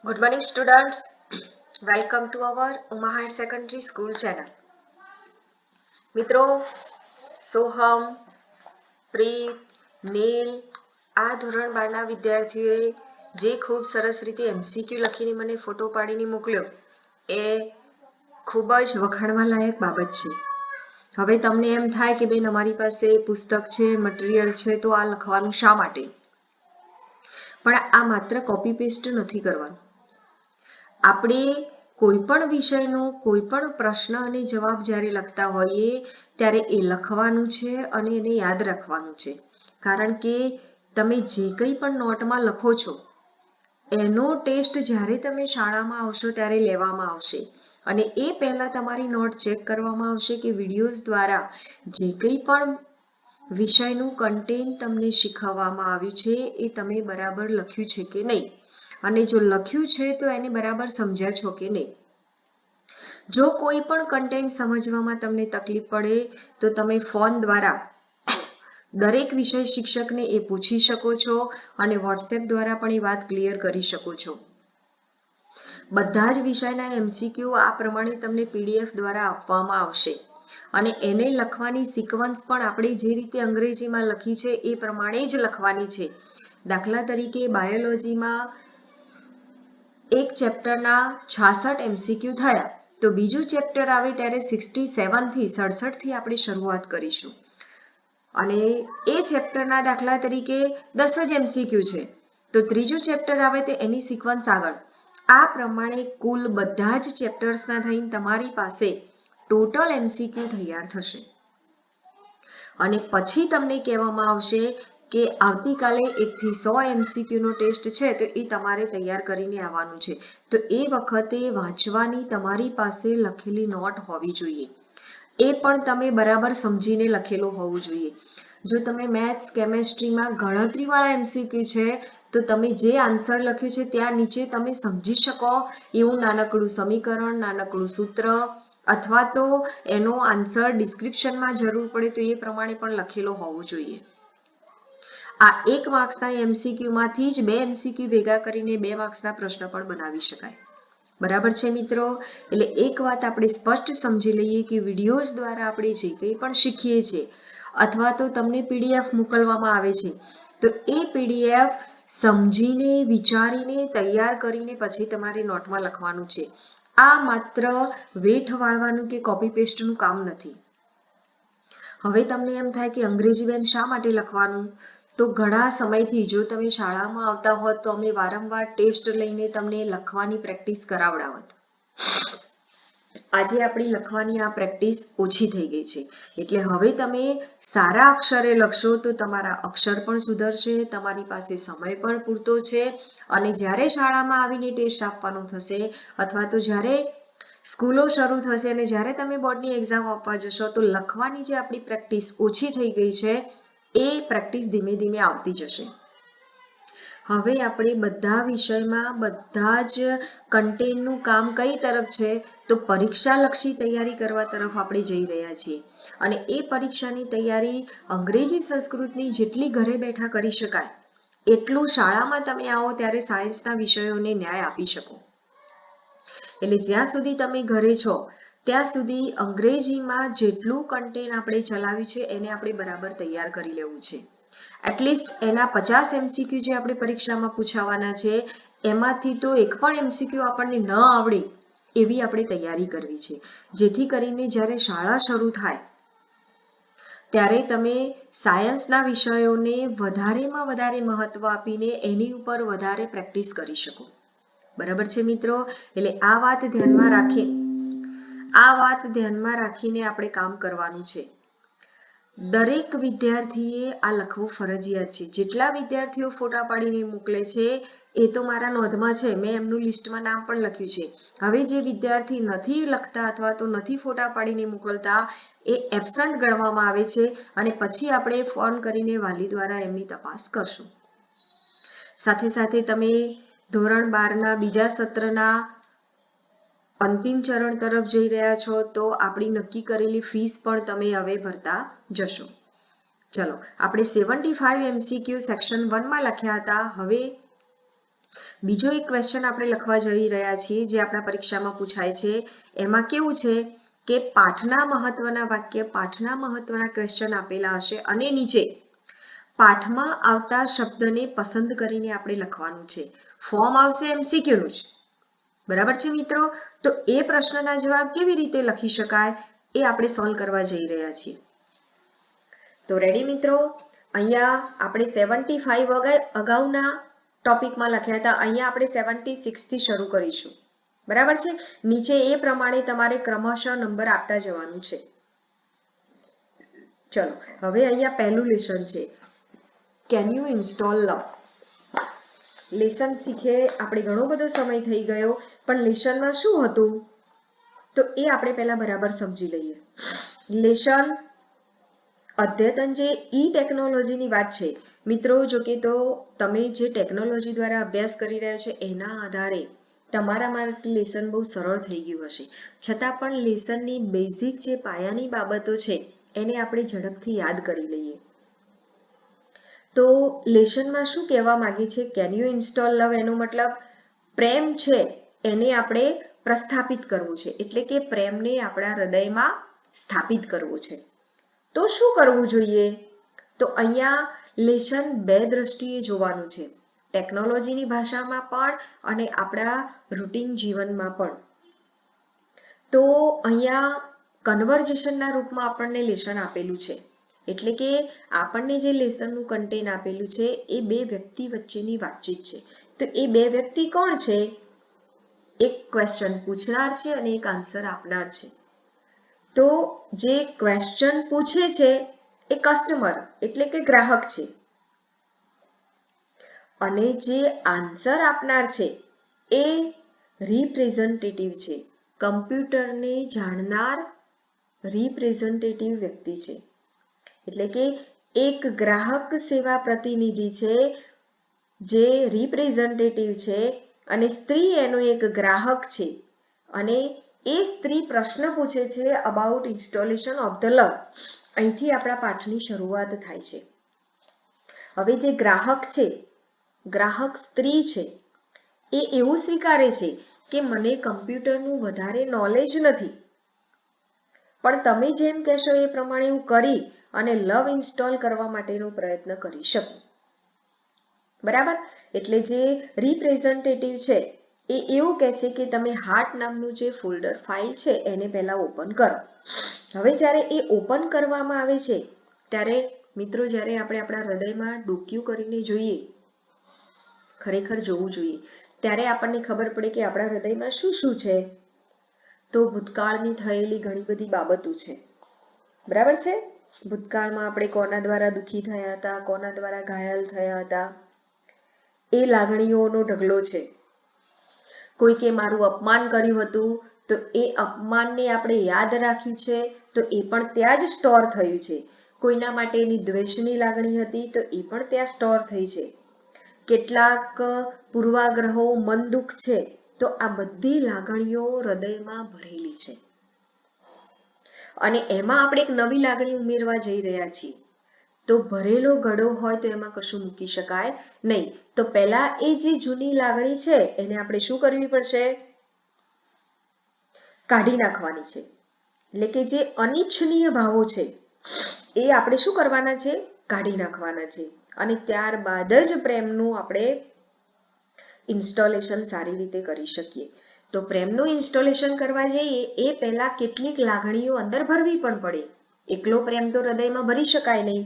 Good morning, students. Welcome to our Uma Higher Secondary School channel. મિત્રો, સોહમ, પ્રીત, નીલ આ ધોરણ 12ના વિદ્યાર્થીઓએ જે ખૂબ સરસ રીતે MCQ લખીને મને ફોટો પાડીને મોકલ્યો એ ખૂબ જ વખાણવા લાયક બાબત છે. હવે તમને એમ થાય કે બેન અમારી પાસે પુસ્તક છે, મટીરિયલ છે, તો આ લખવાનું શા માટે? પણ આ માત્ર કોપી પેસ્ટ નથી કરવાનું. આપણે કોઈ પણ વિષયનો કોઈ પણ પ્રશ્ન અને જવાબ જ્યારે લખતા હોઈએ ત્યારે એ લખવાનું છે અને એને યાદ રાખવાનું છે. કારણ કે તમે જે કંઈ પણ નોટમાં લખો છો એનો ટેસ્ટ જ્યારે તમે શાળામાં આવશો ત્યારે લેવામાં આવશે અને એ પહેલાં તમારી નોટ ચેક કરવામાં આવશે કે વિડીયોઝ દ્વારા જે કંઈ પણ વિષયનું કન્ટેન્ટ તમને શીખવવામાં આવ્યું છે એ તમે બરાબર લખ્યું છે કે નહીં, અને જો લખ્યું છે તો એને બરાબર સમજ્યા છો કે નહીં. જો કોઈ પણ કન્ટેન્ટ સમજવામાં તમને તકલીફ પડે તો તમે ફોન દ્વારા દરેક વિષય શિક્ષકને એ પૂછી શકો છો અને વોટ્સએપ દ્વારા પણ એ વાત ક્લિયર કરી શકો છો. બધા જ વિષયના MCQ આ પ્રમાણે તમને PDF દ્વારા આપવામાં આવશે અને એને લખવાની સિક્વન્સ પણ આપણે જે રીતે અંગ્રેજીમાં લખી છે એ પ્રમાણે જ લખવાની છે. દાખલા તરીકે બાયોલોજીમાં એક ચેપ્ટરના 66 MCQ થયા તો બીજું ચેપ્ટર આવે ત્યારે 67 થી 67 થી આપણે શરૂઆત કરીશું અને એ ચેપ્ટરના દાખલા તરીકે 10 જ MCQ છે તો ત્રીજું ચેપ્ટર આવે તે એની સિક્વન્સ આગળ. આ પ્રમાણે કુલ બધા જ ચેપ્ટર્સના થઈને તમારી પાસે ટોટલ MCQ તૈયાર થશે અને પછી તમને કહેવામાં આવશે કે આવતીકાલે 1 થી 100 MCQ નો ટેસ્ટ છે તો એ તમારે તૈયાર કરીને આવવાનું છે. તો એ વખતે વાંચવાની તમારી પાસે લખેલી નોટ હોવી જોઈએ, એ પણ તમે બરાબર સમજીને લખેલું હોવું જોઈએ. જો તમે મેથ્સ કેમેસ્ટ્રીમાં ગણતરીવાળા MCQ છે તો તમે જે આન્સર લખ્યું છે ત્યાં નીચે તમે સમજી શકો એવું નાનકડું સમીકરણ, નાનકડું સૂત્ર અથવા તો એનો આન્સર ડિસ્ક્રિપ્શનમાં જરૂર પડે તો એ પ્રમાણે પણ લખેલો હોવો જોઈએ. આ 1 માર્ક્સના MCQ માંથી જ 2 MCQ ભેગા કરીને 2 માર્ક્સના પ્રશ્ન પણ બનાવી શકાય. બરાબર છે મિત્રો? એટલે એક વાત આપણે સ્પષ્ટ સમજી લઈએ કે વિડીયોઝ દ્વારા આપણે જે કંઈ પણ શીખીએ છીએ અથવા તો તમને PDF મોકલવામાં આવે છે તો એ PDF સમજીને, વિચારીને, તૈયાર કરીને પછી તમારે નોટમાં લખવાનું છે. આ માત્ર વેઠ વાળવાનું કે કોપી પેસ્ટનું કામ નથી. હવે તમને એમ થાય કે અંગ્રેજી બેન શા માટે લખવાનું? તો ઘણા સમયથી જો તમે શાળામાં આવતા હોત તો અમે વારંવાર ટેસ્ટ લઈને તમને લખવાની પ્રેક્ટિસ કરાવડાવત. આજે આપણી લખવાની આ પ્રેક્ટિસ ઓછી થઈ ગઈ છે એટલે હવે તમે સારા અક્ષરે લખશો તો તમારા અક્ષર પણ સુધરશે, તમારી પાસે સમય પણ પૂરતો છે અને જ્યારે શાળામાં આવીને ટેસ્ટ આપવાનો થશે અથવા તો જ્યારે સ્કૂલો શરૂ થશે અને જ્યારે તમે બોર્ડની એક્ઝામ આપવા જશો તો લખવાની જે આપણી પ્રેક્ટિસ ઓછી થઈ ગઈ છે એ પ્રેક્ટિસ ધીમે ધીમે આવતી જશે. હવે આપણે બધા વિષયમાં બધા જ કન્ટેન્ટનું કામ કઈ તરફ છે તો પરીક્ષાલક્ષી તૈયારી કરવા તરફ આપણે જઈ રહ્યા છીએ અને એ પરીક્ષાની તૈયારી અંગ્રેજી સંસ્કૃતની જેટલી ઘરે બેઠા કરી શકાય એટલું શાળામાં તમે આવો ત્યારે સાયન્સના વિષયોને ન્યાય આપી શકો. એટલે જ્યાં સુધી તમે ઘરે છો ત્યાં સુધી અંગ્રેજીમાં જેટલું કન્ટેન્ટ આપણે ચલાવ્યું છે એને આપણે બરાબર તૈયાર કરી લેવું છે. એટલીસ્ટ એના 50 MCQ જે આપણે પરીક્ષામાં પૂછાવાના છે એમાંથી તો એક પણ MCQ આપણને ન આવડે એવી આપણે તૈયારી કરવી છે, જેથી કરીને જ્યારે શાળા શરૂ થાય ત્યારે તમે સાયન્સના વિષયોને વધારેમાં વધારે મહત્વ આપીને એની ઉપર વધારે પ્રેક્ટિસ કરી શકો. બરાબર છે મિત્રો? એટલે આ વાત ધ્યાનમાં રાખીને આપણે કામ કરવાનું છે. દરેક વિદ્યાર્થીએ આ લખવું ફરજિયાત છે. જેટલા વિદ્યાર્થીઓ ફોટા પાડીને મોકલે છે એ તો મારા નોંધમાં છે, મેં એમનું લિસ્ટમાં નામ પણ લખ્યું છે. હવે જે વિદ્યાર્થી નથી લખતા અથવા તો નથી ફોટા પાડીને મોકલતા એ એબસન્ટ ગણવામાં આવે છે અને પછી આપણે ફોન કરીને વાલી દ્વારા એમની તપાસ કરશું. સાથે સાથે તમે ધોરણ 12ના બીજા સત્રના અંતિમ ચરણ તરફ જઈ રહ્યા છો તો આપણી નક્કી કરેલી ફીસ પણ તમે હવે ભરતા જશો. ચલો, આપણે 75 MCQ સેક્શન 1માં લખ્યા હતા. હવે બીજો એક ક્વેશ્ચન આપણે લખવા જઈ રહ્યા છીએ જે આપણા પરીક્ષામાં પૂછાય છે. એમાં કેવું છે કે પાઠના મહત્વના વાક્ય, પાઠના મહત્વના ક્વેશ્ચન આપેલા હશે અને નીચે પાઠમાં આવતા શબ્દને પસંદ કરીને આપણે લખવાનું છે. ફોર્મ આવશે MCQ નું જ. બરાબર છે મિત્રો? તો એ પ્રશ્નના જવાબ કેવી રીતે લખી શકાય એ આપણે સોલ્વ કરવા જઈ રહ્યા છીએ. તો રેડી મિત્રો? અહીંયા આપણે 75 અગાઉના ટોપિકમાં લખ્યા હતા. અહીંયા આપણે 76 થી શરૂ કરીશું. બરાબર છે? નીચે એ પ્રમાણે તમારે ક્રમશઃ નંબર આપતા જવાનું છે. ચલો હવે અહીંયા પહેલું લેસન છે. Can you install love? Lesson શીખે આપણે ઘણો બધો સમય થઈ ગયો, પણ લેસનમાં શું હતું તો એ આપણે પહેલા બરાબર સમજી લઈએ. લેસન અદ્યતન જે ટેકનોલોજીની વાત છે મિત્રો. જો કે તો તમે જે ટેકનોલોજી દ્વારા અભ્યાસ કરી રહ્યા છો એના આધારે તમારા માટે લેસન બહુ સરળ થઈ ગયું હશે, છતાં પણ લેસનની બેઝિક જે પાયાની બાબતો છે એને આપણે ઝડપથી યાદ કરી લઈએ. તો લેસનમાં શું કહેવા માંગે છે? કેન યુ ઇન્સ્ટોલ લવ એનો મતલબ પ્રેમ છે એને આપણે પ્રસ્થાપિત કરવું છે, એટલે કે પ્રેમને આપણા હૃદયમાં સ્થાપિત કરવું છે. તો શું કરવું જોઈએ? તો અહીંયા લેસન બે દ્રષ્ટિએ જોવાનું છે, ટેકનોલોજીની ભાષામાં પણ અને આપણા રૂટીન જીવનમાં પણ. તો અહીંયા કન્વર્ઝેશનના રૂપમાં આપણને લેસન આપેલું છે, એટલે કે આપણને જે લેસનનું કન્ટેન્ટ આપેલું છે એ બે વ્યક્તિ વચ્ચેની વાતચીત છે. તો એ બે વ્યક્તિ કોણ છે? એક ક્વેશ્ચન પૂછનાર છે અને એક આન્સર આપનાર છે. તો જે ક્વેશ્ચન પૂછે છે એ કસ્ટમર એટલે કે ગ્રાહક છે, અને જે આન્સર આપનાર છે એ રિપ્રેઝેન્ટેટિવ છે, કમ્પ્યુટરને જાણનાર રિપ્રેઝેન્ટેટિવ વ્યક્તિ છે. એટલે કે એક ગ્રાહક સેવા પ્રતિનિધિ છે જે રિપ્રેઝેન્ટેટિવ છે, અને સ્ત્રી એનો એક ગ્રાહક છે, અને એ સ્ત્રી પ્રશ્ન પૂછે છે about installation of the love. અહીંથી આપણા પાઠની શરૂઆત થાય છે. હવે જે ગ્રાહક છે, ગ્રાહક સ્ત્રી છે, એ એવું સ્વીકારે છે કે મને કમ્પ્યુટરનું વધારે નોલેજ નથી, પણ તમે જેમ કહેશો એ પ્રમાણે હું કરી અને લવ ઇન્સ્ટોલ કરવા માટેનો પ્રયત્ન કરી શકું. બરાબર? એટલે જે રિપ્રેઝેન્ટેટિવ છે એ એવું કહે છે કે તમે હાર્ટ નામનું જે ફોલ્ડર ફાઇલ છે એને પહેલા ઓપન કરો. હવે જ્યારે એ ઓપન કરવામાં આવે છે ત્યારે મિત્રો, જ્યારે આપણે આપણા હૃદયમાં ડોકિયું કરીને જોઈએ, ખરેખર જોવું જોઈએ, ત્યારે આપણને ખબર પડે કે આપણા હૃદયમાં શું શું છે. તો ભૂતકાળની થયેલી ઘણી બધી બાબતો છે. બરાબર છે? ભૂતકાળમાં આપણે કોના દ્વારા દુઃખી થયા હતા, કોના દ્વારા ઘાયલ થયા હતા, એ લાગણીઓનો ઢગલો છે. કોઈકે મારું અપમાન કર્યું હતું તો એ અપમાનને આપણે યાદ રાખ્યું છે, તો એ પણ ત્યાં જ સ્ટોર થયું છે. કોઈના માટેની દ્વેષની લાગણી હતી તો એ પણ ત્યાં સ્ટોર થઈ છે. કેટલાક પૂર્વાગ્રહો, મન દુઃખ છે, તો આ બધી લાગણીઓ હૃદયમાં ભરેલી છે, અને એમાં આપણે એક નવી લાગણી ઉમેરવા જઈ રહ્યા છીએ. તો ભરેલો ઘડો હોય તો એમાં કશું મૂકી શકાય નહીં. તો પહેલા એ જે જૂની લાગણી છે એને આપણે શું કરવી પડશે? કાઢી નાખવાની છે. એટલે કે જે અનિચ્છનીય ભાવો છે એ આપણે શું કરવાના છે? કાઢી નાખવાના છે. અને ત્યારબાદ જ પ્રેમનું આપણે ઇન્સ્ટોલેશન સારી રીતે કરી શકીએ. તો પ્રેમનું ઇન્સ્ટોલેશન કરવા જઈએ એ પહેલા કેટલીક લાગણીઓ અંદર ભરવી પણ પડે. એકલો પ્રેમ તો હૃદયમાં ભરી શકાય નહીં.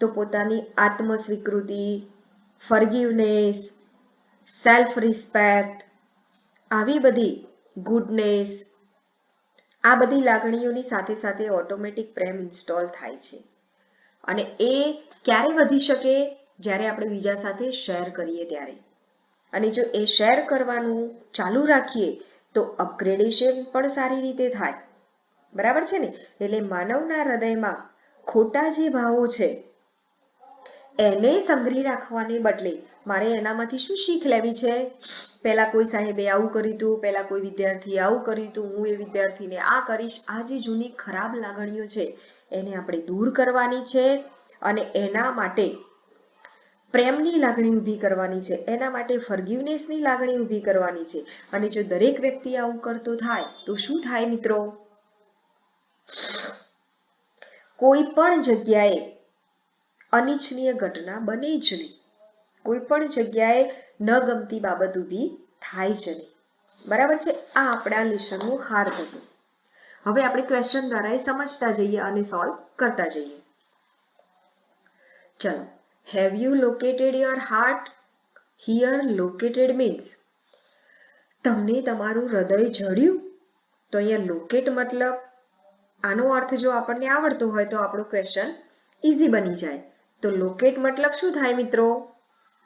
તો પોતાની આત્મસ્વીકૃતિ, ફોરગિવનેસ, સેલ્ફ રિસ્પેક્ટ, આવી બધી ગુડનેસ, આ બધી લાગણીઓની સાથે સાથે ઓટોમેટિક પ્રેમ ઇન્સ્ટોલ થાય છે. અને એ ક્યારે વધી શકે? જ્યારે આપણે બીજા સાથે શેર કરીએ ત્યારે. અને જો એ શેર કરવાનું ચાલુ રાખીએ તો અપગ્રેડેશન પણ સારી રીતે થાય. બરાબર છે ને? એટલે માનવના હૃદયમાં ખોટા જે ભાવો છે એને સંગ્રહી રાખવાને બદલે મારે એનામાંથી શું શીખ લેવી છે? પહેલા કોઈ સાહેબે આવું કર્યું હતું, પહેલા કોઈ વિદ્યાર્થીએ આવું કર્યું હતું, હું એ વિદ્યાર્થીને આ કરીશ. આ જે જૂની ખરાબ લાગણીઓ છે એને આપણે દૂર કરવાની છે, અને એના માટે પ્રેમની લાગણી ઊભી કરવાની છે, એના માટે ફોરગિવનેસની લાગણી ઊભી કરવાની છે. અને જો દરેક વ્યક્તિ આવું કરતો થાય તો શું થાય મિત્રો? કોઈ પણ જગ્યાએ અનિચ્છનીય ઘટના બને જ નહીં, કોઈ પણ જગ્યાએ ન ગમતી બાબત ઊભી થાય જ નહીં. બરાબર છે? આ આપણા લેસનનું હાર્દ હતું. હવે આપણે ક્વેશ્ચન દ્વારા સમજતા જઈએ અને સોલ્વ કરતા જઈએ. ચલો, have you located your heart? Here located means તમને તમારું હૃદય જડ્યું? તો અહીંયા લોકેટ મતલબ આનો અર્થ જો આપણને આવડતો હોય તો આપણો ક્વેશ્ચન ઈઝી બની જાય. તો લોકેટ મતલબ શું થાય મિત્રો?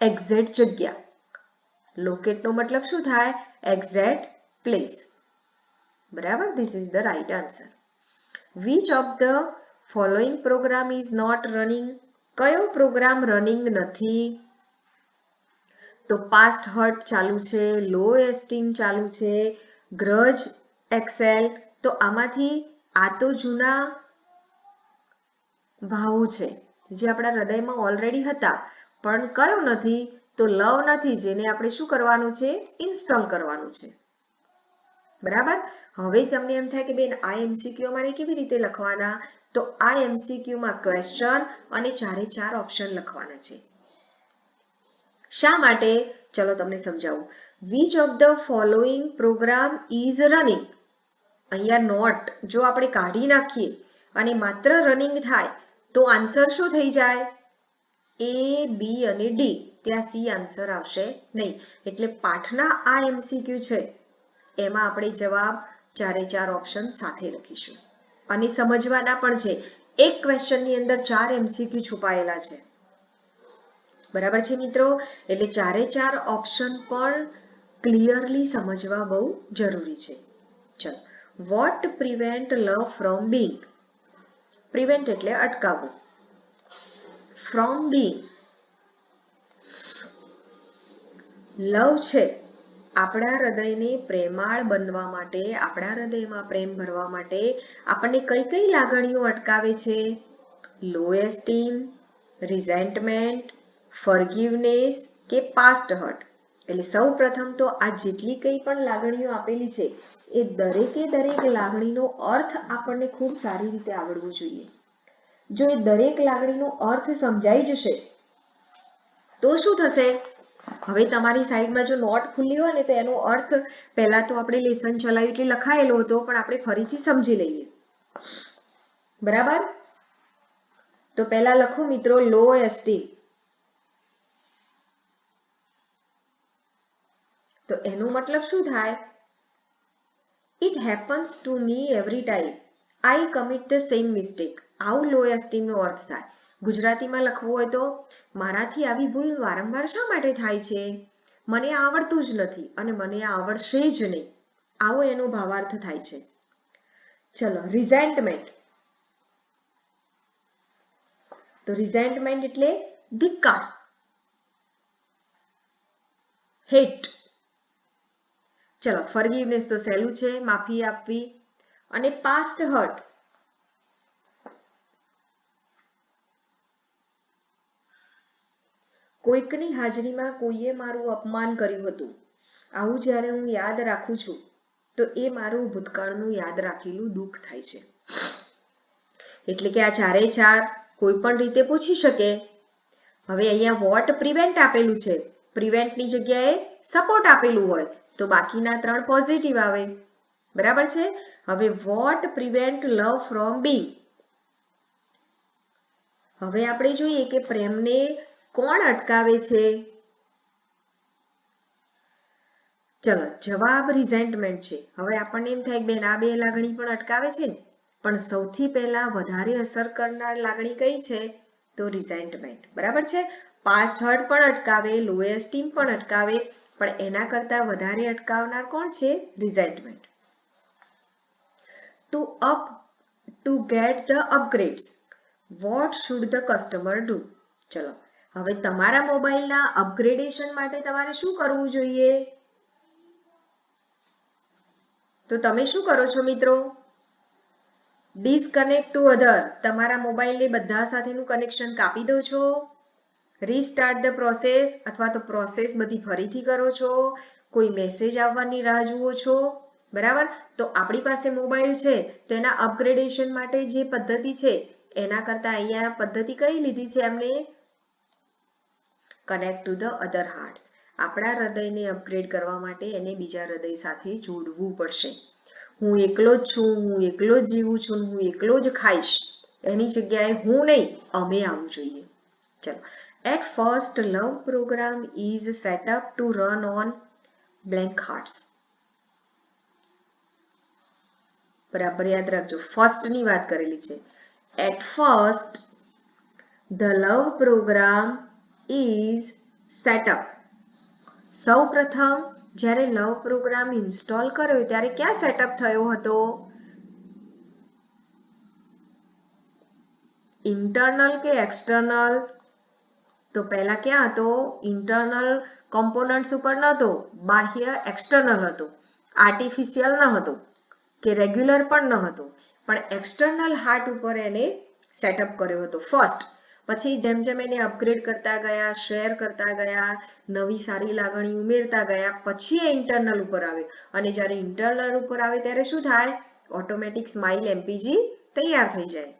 એક્ઝેક્ટ જગ્યા. લોકેટનો મતલબ શું થાય? Exact place. બરાબર? This is the right answer. Which of the following program is not running? કયો પ્રોગ્રામ રનિંગ નથી? તો પાસ્ટ હર્ટ ચાલુ છે, લો એસ્ટીમ ચાલુ છે, ગ્રજ એક્સેલ. તો આમાંથી આ તો જૂના ભાવો છે જે આપણા હૃદયમાં ઓલરેડી હતા, પણ કયો નથી? તો લવ નથી, જેને આપણે શું કરવાનું છે? ઇન્સ્ટોલ કરવાનું છે. બરાબર? હવે જ અમને એમ થાય કે બેન આ એમસીક્યુ અમારે કેવી રીતે લખવાના? તો આ એમસીક્યુમાં ક્વેશ્ચન અને 4 ઓપ્શન લખવાના છે. શા માટે? ચલો તમને સમજાવું. Which of the following program is running? અહીંયા નોટ જો આપણે કાઢી નાખીએ અને માત્ર રનિંગ થાય તો આન્સર શું થઈ જાય? એ, બી અને ડી. ત્યાં સી આન્સર આવશે નહીં. એટલે પાઠના આ એમસીક્યુ છે એમાં આપણે જવાબ 4 ઓપ્શન સાથે લખીશું. અને સમજવાના પણ છે. એક ક્વેશ્ચનની અંદર 4 એમસીક્યુ છુપાયેલા છે. બરાબર છે મિત્રો? એટલે 4 ઓપ્શન પણ ક્લિયરલી સમજવા બહુ જરૂરી છે. ચલો, what prevent love from being? Prevent એટલે અટકાવવું. ફ્રોમ બીંગ લવ છે આપણા હૃદયને પ્રેમાળ બનવા માટે, આપણા હૃદયમાં પ્રેમ ભરવા માટે આપણને કઈ કઈ લાગણીઓ અટકાવે છે? લો એસ્ટીમ, રિઝેન્ટમેન્ટ, ફોરગિવનેસ કે પાસ્ટ હર્ટ. એટલે સૌ પ્રથમ તો આ જેટલી કંઈ પણ લાગણીઓ આપેલી છે એ દરેકે દરેક લાગણીનો અર્થ આપણને ખૂબ સારી રીતે આવડવો જોઈએ. જો એ દરેક લાગણીનો અર્થ સમજાઈ જશે તો શું થશે? હવે તમારી સાઈડમાં જો નોટ ખુલ્લી હોય ને તો એનો અર્થ પહેલા તો આપણે લેસન ચલાવ્યું એટલે લખાયેલો હતો, પણ આપણે ફરીથી સમજી લઈએ. બરાબર? તો પહેલા લખો મિત્રો, લો એસ્ટીમ. તો એનો મતલબ શું થાય? It happens to me every time I commit the same mistake. આવું લો એસ્ટીમનો અર્થ થાય. ગુજરાતીમાં લખવું હોય તો મારાથી આવી ભૂલ વારંવાર શા માટે થાય છે? મને આવડતું જ નથી અને મને આવડશે જ નહીં. આવો એનો ભાવાર્થ થાય છે. ચલો, રિઝેન્ટમેન્ટ. તો રિઝેન્ટમેન્ટ એટલે ધિક્કાર, હેટ. ચલો, ફોરગિવનેસ તો સહેલું છે, માફી આપવી. અને પાસ્ટ હર્ટ કોઈકની હાજરીમાં કોઈએ મારું અપમાન કર્યું હતું. આવું જ્યારે હું યાદ રાખું છું તો એ મારું ભૂતકાળનું યાદ રાખેલું દુઃખ થાય છે. એટલે કે આ 4 કોઈ પણ રીતે પૂછી શકે. હવે અહીંયા વોટ પ્રિવેન્ટ આપેલું છે, પ્રિવેન્ટની જગ્યાએ સપોર્ટ આપેલું હોય તો બાકીના 3 પોઝિટિવ આવે. બરાબર છે? હવે what prevent love from being. હવે આપણે જોઈએ કે પ્રેમને કોણ અટકાવે છે? ચલો, જવાબ રિઝેન્ટમેન્ટ છે. હવે આપણને એમ થાય કે બેન આ 2 લાગણી પણ અટકાવે છે ને, પણ સૌથી પહેલા વધારે અસર કરનાર લાગણી કઈ છે? તો રિઝેન્ટમેન્ટ. બરાબર છે? પાસ્ટ હર્ટ પણ અટકાવે, લો એસ્ટીમ પણ અટકાવે, પણ એના કરતા વધારે અટકાવનાર કોણ છે? Resentment. To get the upgrades what should the customer do? ચલો, હવે તમારા મોબાઈલના અપગ્રેડેશન માટે તમારે શું કરવું જોઈએ? તો તમે શું કરો છો મિત્રો? Disconnect to other. તમારા મોબાઈલને બધા સાથેનું કનેક્શન કાપી દો છો રીસ્ટાર્ટ ધ પ્રોસેસ અથવા તો પ્રોસેસ બધી ફરીથી કરો છો, કોઈ મેસેજ આવવાની રાહ જુઓ છો, બરાબર? તો આપણી પાસે મોબાઈલ છે તેના અપગ્રેડેશન માટે જે પદ્ધતિ છે એના કરતા અહીંયા પદ્ધતિ કઈ લીધી છે એમને? Connect to the other hearts. આપણા હૃદયને અપગ્રેડ કરવા માટે એને બીજા હૃદય સાથે જોડવું પડશે. હું એકલો જ છું, હું એકલો જ જીવું છું, હું એકલો જ ખાઈશ, એની જગ્યાએ હું નહીં અમે આવવું જોઈએ. ચલો. At first, love program is set up to run on blank hearts. બરાબર યાદ રાખજો, ફર્સ્ટની વાત કરેલી છે. At first, the love program is set up. સૌ પ્રથમ જ્યારે લવ પ્રોગ્રામ ઇન્સ્ટોલ કર્યો ત્યારે ક્યાં સેટઅપ થયો હતો? ઇન્ટરનલ કે એક્સટર્નલ? તો પહેલા ક્યાં હતો? ઇન્ટરનલ કોમ્પોનન્ટ્સ ઉપર નહોતો, બાહ્ય એક્સટર્નલ હતો. આર્ટિફિશિયલ ન હતો કે રેગ્યુલર પણ ન હતો, પણ એક્સટર્નલ હાર્ટ ઉપર એને સેટઅપ કર્યો હતો ફર્સ્ટ. પછી જેમ જેમ એને અપગ્રેડ કરતા ગયા, શેર કરતા ગયા, નવી સારી લાગણી ઉમેરતા ગયા, પછી એ ઇન્ટરનલ ઉપર આવે. અને જ્યારે ઇન્ટરનલ ઉપર આવે ત્યારે શું થાય? ઓટોમેટિક સ્માઇલ એમપીજી તૈયાર થઈ જાય.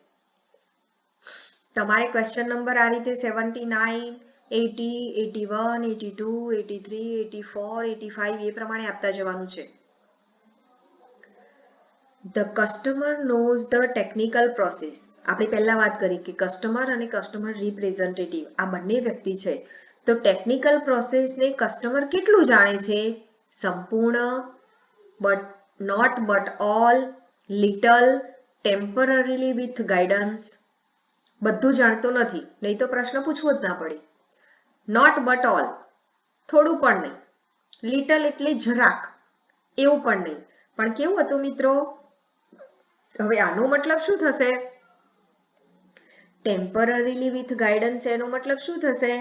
તમારે ક્વેશ્ચન નંબર આ રીતે 79, 80, 81, 82, 83, 84, 85 એ પ્રમાણે આપતા જવાનું છે. The customer knows the technical process. આપણે પહેલા વાત કરી કે કસ્ટમર અને કસ્ટમર રિપ્રેઝેન્ટેટિવ આ બંને વ્યક્તિ છે. તો ટેકનિકલ પ્રોસેસને કસ્ટમર કેટલું જાણે છે? સંપૂર્ણ, but not but all, little, temporarily with guidance. બધું જાણતો નથી, નહીં તો પ્રશ્ન પૂછવો જ ના પડે. નોટ બટ ઓલ, થોડું પણ નહીં. લિટલ એટલે જરાક, એવું પણ નહીં. પણ કેવું હતું મિત્રો? હવે આનો મતલબ શું થશે? ટેમ્પરરીલી વિથ ગાઈડન્સ એનો મતલબ શું થશે?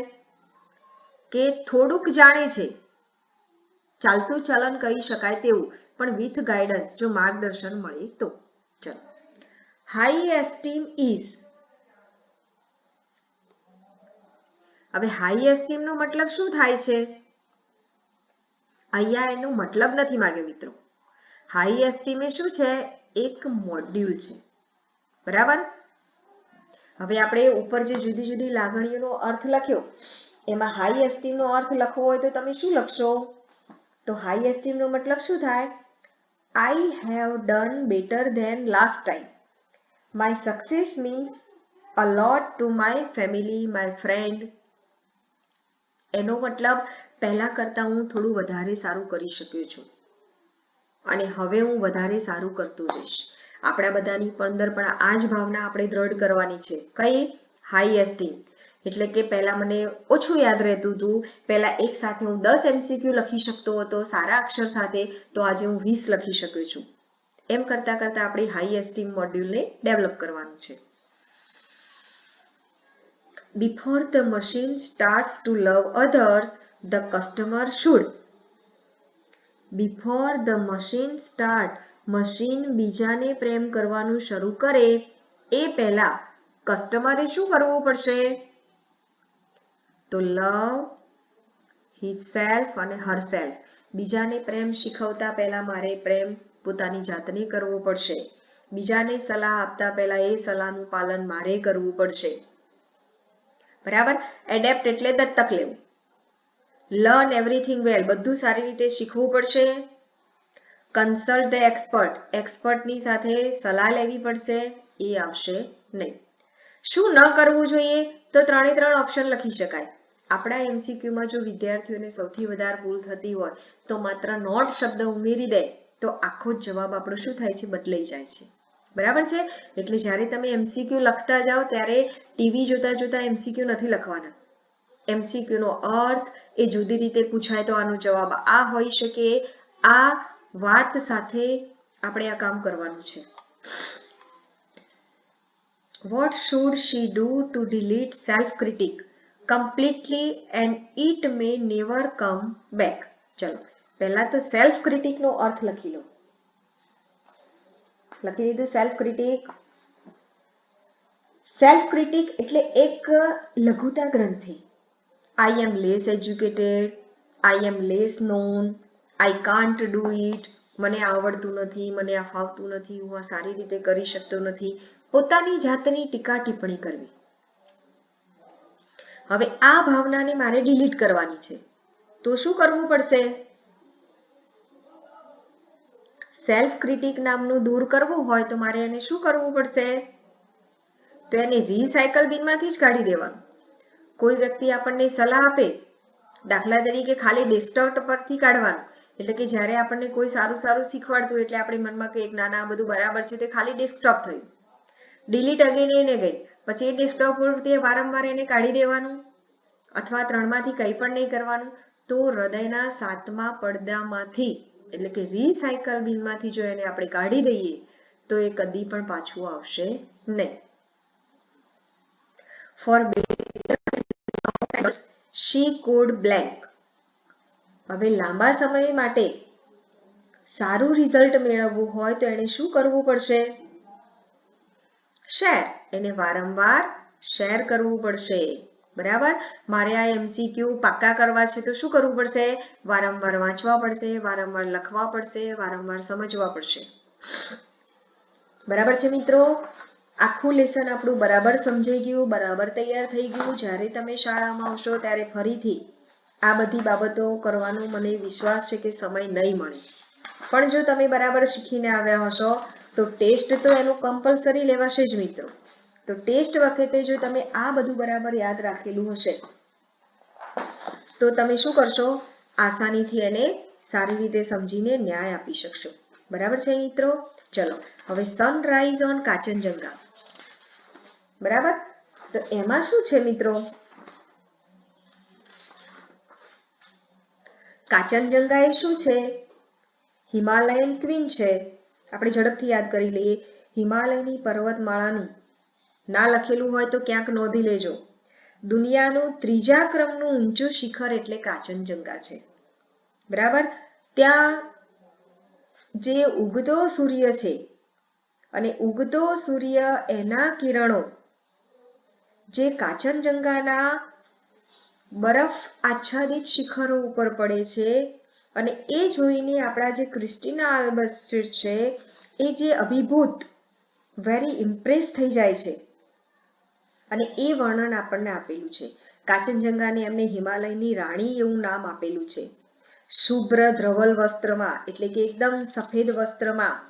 કે થોડુંક જાણે છે, ચાલતું ચલન કહી શકાય તેવું, પણ વિથ ગાઈડન્સ, જો માર્ગદર્શન મળે તો. ચલો. High esteem is. હવે હાઈ એસ્ટીમ નો મતલબ શું થાય છે? અહીંયા એનો મતલબ નથી માંગ્યો મિત્રો. હાઈ એસ્ટીમ એ શું છે? એક મોડ્યુલ છે, બરાબર? હવે આપણે ઉપર જે જુદી જુદી લાગણીઓનો અર્થ લખ્યો એમાં હાઈ એસ્ટીમ નો અર્થ લખવો હોય તો તમે શું લખશો? તો હાઈ એસ્ટીમ નો મતલબ શું થાય? I have done better than last time. My success means a lot to my family, my friend. એનો મતલબ પહેલા કરતાં હું થોડું વધારે સારું કરી શક્યો છું અને હવે હું વધારે સારું કરતો જઈશ. આપણા બધાની અંદર પણ આ જ ભાવના આપણે દ્રઢ કરવાની છે. કઈ? High esteem. એટલે કે પહેલા મને ઓછું યાદ રહેતું હતું, પહેલા એક સાથે હું 10 MCQ લખી શકતો હતો સારા અક્ષર સાથે, તો આજે હું 20 લખી શકું છું. એમ કરતા કરતા આપણે હાઈ એસ્ટીમ મોડ્યુલને ડેવલપ કરવાનું છે. Before the machine starts to love others, the customer should. Before the machine start, machine બીજાને પ્રેમ કરવાનું શરૂ કરે એ પહેલા કસ્ટમરે શું કરવું પડશે? તો લવ હિઝસેલ્ફ અને હરસેલ્ફ. બીજાને પ્રેમ શીખવતા પહેલા મારે પ્રેમ પોતાની જાતને કરવો પડશે. બીજાને સલાહ આપતા પહેલા એ સલાહનું પાલન મારે કરવું પડશે, બરાબર? એડેપ્ટ એટલે દત્તક લેવું. લર્ન એવરીથિંગ વેલ, બધું સારી રીતે શીખવું પડશે. કન્સલ્ટ ધ એક્સપર્ટ, એક્સપર્ટની સાથે સલાહ લેવી પડશે, એ આવશે નહીં. શું ન કરવું જોઈએ? તો 3 ઓપ્શન લખી શકાય. આપણા એમસીક્યુમાં જો વિદ્યાર્થીઓને સૌથી વધારે ભૂલ થતી હોય તો માત્ર નોટ શબ્દ ઉમેરી દે તો આખો જ જવાબ આપણો શું થાય છે? બદલાઈ જાય છે, બરાબર છે? એટલે જ્યારે તમે એમસીક્યુ લખતા જાઓ ત્યારે ટીવી જોતા જોતા એમસીક્યુ નથી લખવાના. એમસીક્યુ નો અર્થ એ જુદી રીતે પૂછાય તો આનો જવાબ આ હોઈ શકે, આ વાત સાથે આપણે આ કામ કરવાનું છે. What should she do to delete self-critic completely and it may never come back? ચલો પહેલા તો સેલ્ફ ક્રિટિક નો અર્થ લખી લો. લખી લીધું સેલ્ફ ક્રિટિક? સેલ્ફ ક્રિટિક એટલે એક લઘુતા ગ્રંથિ, I am less educated, I am less known, I can't do it, મને આવડતું નથી, મને આ ફાવતું નથી, હું આ સારી રીતે કરી શકતો નથી. પોતાની જાતની ટીકા ટિપ્પણી કરવી. હવે આ ભાવનાને મારે ડિલીટ કરવાની છે, તો શું કરવું પડશે? સેલ્ફ ક્રિટિક નામનું દૂર કરવું હોય તો મારે એને શું કરવું પડશે? તો એને રિસાયકલ બિનમાંથી જ કાઢી દેવાનું. કોઈ વ્યક્તિ આપણને સલાહ આપે, દાખલા તરીકે ખાલી ડિસ્ટર્ટ પરથી કાઢવાનું, એટલે કે જ્યારે આપણને કોઈ સારું સારું શીખવાડતું એટલે આપણે મનમાં કે ના ના બધું બરાબર છે, તે ખાલી ડિસ્ટર્બ થયું, ડિલીટ અગેન એને ગઈ, પછી એ ડિસ્ટર્બ પરથી વારંવાર એને કાઢી દેવાનું, અથવા 3માંથી કંઈ પણ નહીં કરવાનું. તો હૃદયના 7મા પડદામાંથી એટલે કે રિસાયકલ બિનમાંથી જો એને આપણે કાઢી દઈએ તો એ કદી પણ પાછું આવશે નહીં. ફોર શી કોડ બ્લેન્ક. હવે લાંબા સમય માટે સારું રિઝલ્ટ મેળવવું હોય તો એને શું કરવું પડશે? શેર. એને વારંવાર શેર કરવું પડશે. બરાબર. મારે આ MCQ પાક્કા કરવા છે તો શું કરવું પડશે? વારંવાર વાંચવા પડશે, વારંવાર લખવા પડશે, વારંવાર સમજવા પડશે. બરાબર છે મિત્રો? આખું લેસન આપણું બરાબર સમજાઈ ગયું, બરાબર તૈયાર થઈ ગયું. જ્યારે તમે શાળામાં આવશો ત્યારે ફરીથી આ બધી બાબતો કરવાનો મને વિશ્વાસ છે કે સમય નહીં મળે, પણ જો તમે બરાબર શીખીને આવ્યા હશો તો ટેસ્ટ તો એનું કમ્પલસરી લેવાશે જ મિત્રો. તો ટેસ્ટ વખતે જો તમે આ બધું બરાબર યાદ રાખેલું હશે તો તમે શું કરશો? આસાનીથી એને સારી રીતે સમજીને ન્યાય આપી શકશો. બરાબર છે મિત્રો? ચલો હવે સનરાઈઝ ઓન કાંચનજંગા. બરાબર. તો એમાં શું છે મિત્રો? કાંચનજંગા એ શું છે? હિમાલયન ક્વીન છે. આપણે ઝડપથી યાદ કરી લઈએ. હિમાલયની પર્વતમાળાનું ના લખેલું હોય તો ક્યાંક નોંધી લેજો. દુનિયાનું 3જા ક્રમનું ઊંચું શિખર એટલે કાંચનજંગા છે. બરાબર. ત્યાં જે ઉગતો સૂર્ય છે અને ઉગતો સૂર્ય એના કિરણો જે કાંચનજંગાના બરફ આચ્છાદિત શિખરો ઉપર પડે છે અને એ જોઈને આપણા જે ક્રિસ્ટીના આલ્બસ્ટ્રીટ છે એ જે અભિભૂત વેરી ઇમ્પ્રેસ થઈ જાય છે અને એ વર્ણન આપણને આપેલું છે. કાંચનજંગાને એમને હિમાલયની રાણી એવું નામ આપેલું છે. શુભ્ર ધ્રવલ વસ્ત્રમાં એટલે કે એકદમ સફેદ વસ્ત્રમાં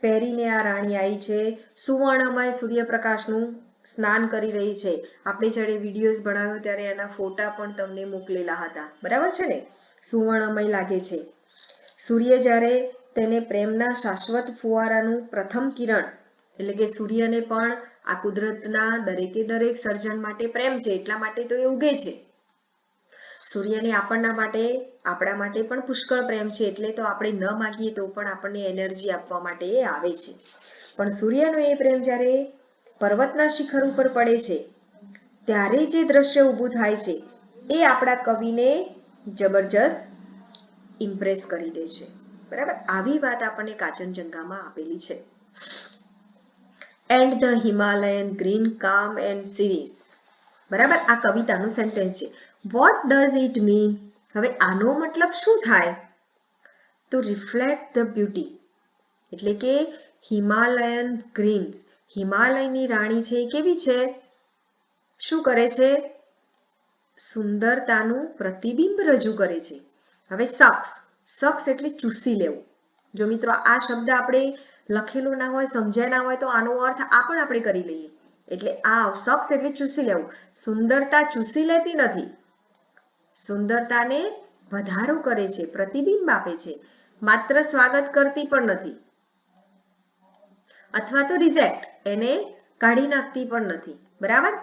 પહેરીને આ રાણી આવી છે. સુવર્ણમય સૂર્યપ્રકાશનું સ્નાન કરી રહી છે. આપણે જ્યારે વિડીયોઝ બનાવ્યો ત્યારે એના ફોટા પણ તમને મોકલેલા હતા. બરાબર છે ને? સુવર્ણમય લાગે છે. સૂર્ય જ્યારે તેને પ્રેમના શાશ્વત ફુવારાનું પ્રથમ કિરણ એટલે કે સૂર્યને પણ આ કુદરતના દરેકે દરેક સર્જન માટે પ્રેમ છે, એટલા માટે તો એ ઉગે છે. સૂર્યને આપણા માટે પણ પુષ્કળ પ્રેમ છે, એટલે તો આપણે ન માગીએ તો પણ આપણને એનર્જી આપવા માટે એ આવે છે. પણ સૂર્યનો એ પ્રેમ જ્યારે પર્વતના શિખર ઉપર પડે છે ત્યારે જે દ્રશ્ય ઊભું થાય છે એ આપણા કવિને જબરજસ્ત ઇમ્પ્રેસ કરી દે છે. બરાબર. આવી વાત આપણને કાંચનજંગામાં આપેલી છે. એન્ડ ધ હિમાલયન ગ્રીન કામ એન્ડ સિરીઝ. બરાબર. આ કવિતાનું સેન્ટેન્સ છે. What does it mean? હવે આનો મતલબ શું થાય? તો રિફ્લેક્ટ ધ બ્યુટી એટલે કે હિમાલયન ગ્રીન્સ, હિમાલયની રાણી છે કેવી છે? શું કરે છે? સુંદરતાનું પ્રતિબિંબ રજૂ કરે છે. હવે શખ્સ એટલે ચૂસી લેવું. જો મિત્રો આ શબ્દ આપણે લખેલો ના હોય, સમજ્યા ના હોય તો આનો અર્થ આ પણ આપણે કરી લઈએ. એટલે આ શખ્સ એટલે ચૂસી લેવું. સુંદરતા ચૂસી લેતી નથી, સુંદરતાને વધારો કરે છે, પ્રતિબિંબ આપે છે, માત્ર સ્વાગત કરતી પણ નથી અથવા તો રિજેક્ટ એને કાઢી નાખતી પણ નથી. બરાબર.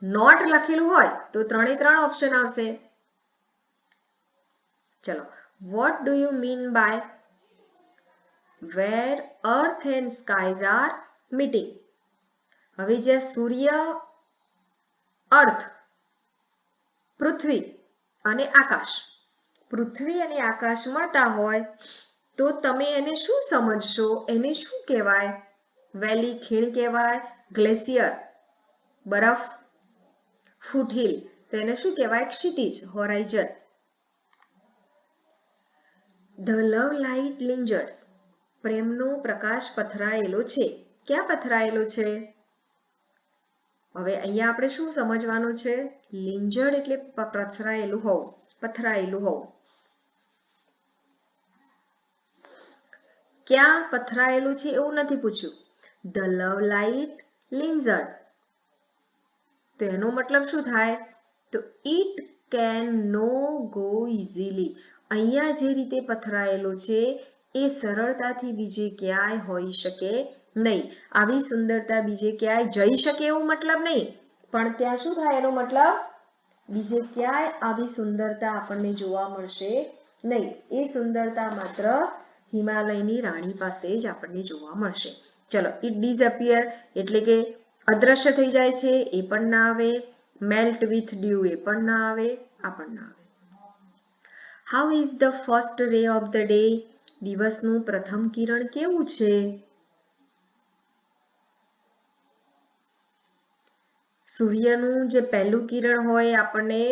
નોટ લખેલું હોય તો 3 ઓપ્શન આવશે. ચલો. What do you mean by where earth and skies are meeting? હવે જ્યાં સૂર્ય, અર્થ, પૃથ્વી અને આકાશ, પૃથ્વી અને આકાશ મળતા હોય તો તમે એને શું સમજશો? એને શું કહેવાય? વેલી ખીણ કહેવાય, ગ્લેશિયર બરફ, ફૂટહિલ તો એને શું કહેવાય? ક્ષિતિજ, હોરાઇઝન. ધ લવ લાઇટ લિંજર્સ, પ્રેમનો પ્રકાશ પથરાયેલો છે. ક્યાં પથરાયેલો છે? હવે અહીંયા આપણે શું સમજવાનું છે? લિંજર્ડ એટલે પથરાયેલું હોવું, પથરાયેલું હોવું. ક્યાં પથરાયેલું છે એવું નથી પૂછ્યું. ધ લવ લાઇટ લિંજર્ડ, તો એનો મતલબ શું થાય? તો it can no go easily. અહીંયા જે રીતે પથરાયેલું છે એ સરળતાથી બીજે ક્યાંય હોઈ શકે નહીં. આવી સુંદરતા બીજે ક્યાંય જઈ શકે એવું મતલબ નહીં, પણ ત્યાં શું થાય એનો મતલબ? બીજે ક્યાંય આવી સુંદરતા આપણને જોવા મળશે નહીં. એ સુંદરતા માત્ર હિમાલયની રાણી પાસે જ આપણને જોવા મળશે. ચલો, ઇટ ડિસઅપિયર એટલે કે અદ્રશ્ય થઈ જાય છે, એ પણ ના આવે. મેલ્ટ વિથ ડ્યુ, એ પણ ના આવે, આ પણ ના આવે. હાઉ ઇઝ ધ ફર્સ્ટ રે ઓફ ધ ડે? દિવસનું પ્રથમ કિરણ કેવું છે? સૂર્યનું જે પહેલું કિરણ હોય આપણને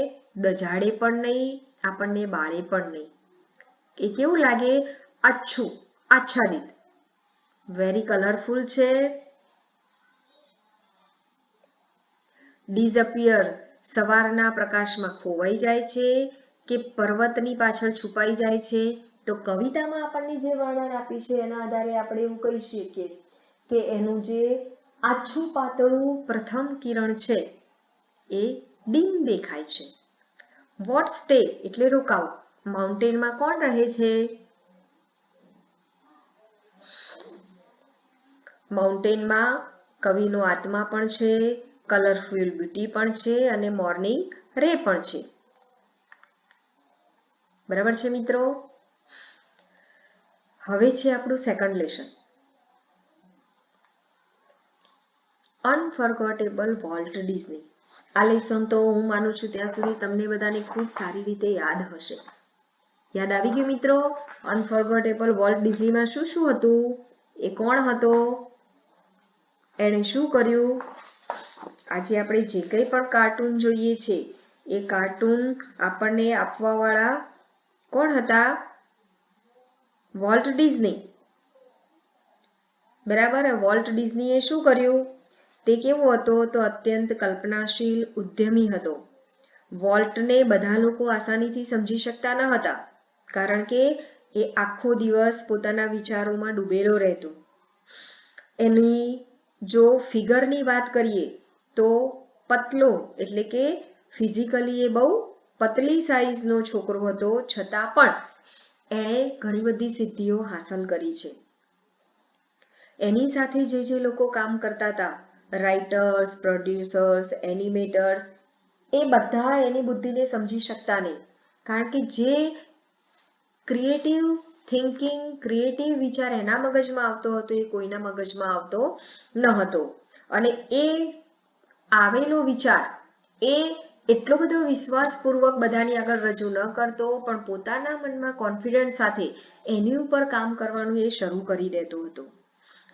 દજાડે પણ નહીં, આપણને બાળે પણ નહીં. એ કેવું લાગે? આછું, આચ્છાદિત, વેરી કલરફુલ છે. ડિસઅપિયર, સવારના પ્રકાશમાં ખોવાઈ જાય છે કે પર્વતની પાછળ છુપાઈ જાય છે? તો કવિતામાં આપણને જે વર્ણન આપ્યું છે એના આધારે આપણે એવું કહી શકીએ કે એનું જે આછું પાતળું પ્રથમ કિરણ છે એ ડીમ દેખાય છે. વોટ સ્ટે એટલે રોકાવ. માઉન્ટેનમાં કોણ રહે છે? માઉન્ટેનમાં કવિનો આત્મા પણ છે, કલરફુલ બ્યુટી પણ છે અને મોર્નિંગ રે પણ છે. બરાબર છે મિત્રો? હવે છે આપણું સેકન્ડ લેસન, અનફર્ગોટેબલ વોલ્ટ ડિઝની. આ લેસન તો હું માનું છું ત્યાં સુધી તમને બધાને ખૂબ સારી રીતે યાદ હશે. યાદ આવી ગયું મિત્રો? અનફર્ગોટેબલ વોલ્ટ ડિઝનીમાં શું શું હતું? એ કોણ હતો? એણે શું કર્યું? આજે આપણે જે કંઈ પણ કાર્ટૂન જોઈએ છે એ કાર્ટૂન આપણને આપવાવાળા કોણ હતા? Walt Disney. બરાબર. વોલ્ટ ડિઝનીએ શું કર્યું? તે કેવો હતો? તો અત્યંત કલ્પનાશીલ, ઉદ્યમી હતો. વોલ્ટને બધા લોકો આસાનીથી સમજી શકતા ન હતા, કારણ કે એ આખો દિવસ પોતાના વિચારોમાં ડૂબેલો રહેતો. એની જો ફિગરની વાત કરીએ તો પતલો, એટલે કે ફિઝિકલી એ બહુ પતલી સાઈઝનો છોકરો હતો, છતાં પણ એણે ઘણી બધી સિદ્ધિઓ હાંસલ કરી છે. એની સાથે જે લોકો કામ કરતા હતા, રાઇટર્સ, પ્રોડ્યુસર્સ, એનિમેટર્સ, એ બધા એની બુદ્ધિને સમજી શકતા નહીં, કારણ કે જે ક્રિએટિવ થિંકિંગ, ક્રિએટિવ વિચાર એના મગજમાં આવતો હતો એ કોઈના મગજમાં આવતો ન હતો. અને એ આવેલો વિચાર એ એટલો બધો વિશ્વાસપૂર્વક બધાની આગળ રજૂ ન કરતો, પણ પોતાના મનમાં કોન્ફિડન્સ સાથે એની ઉપર કામ કરવાનું એ શરૂ કરી દેતો હતો.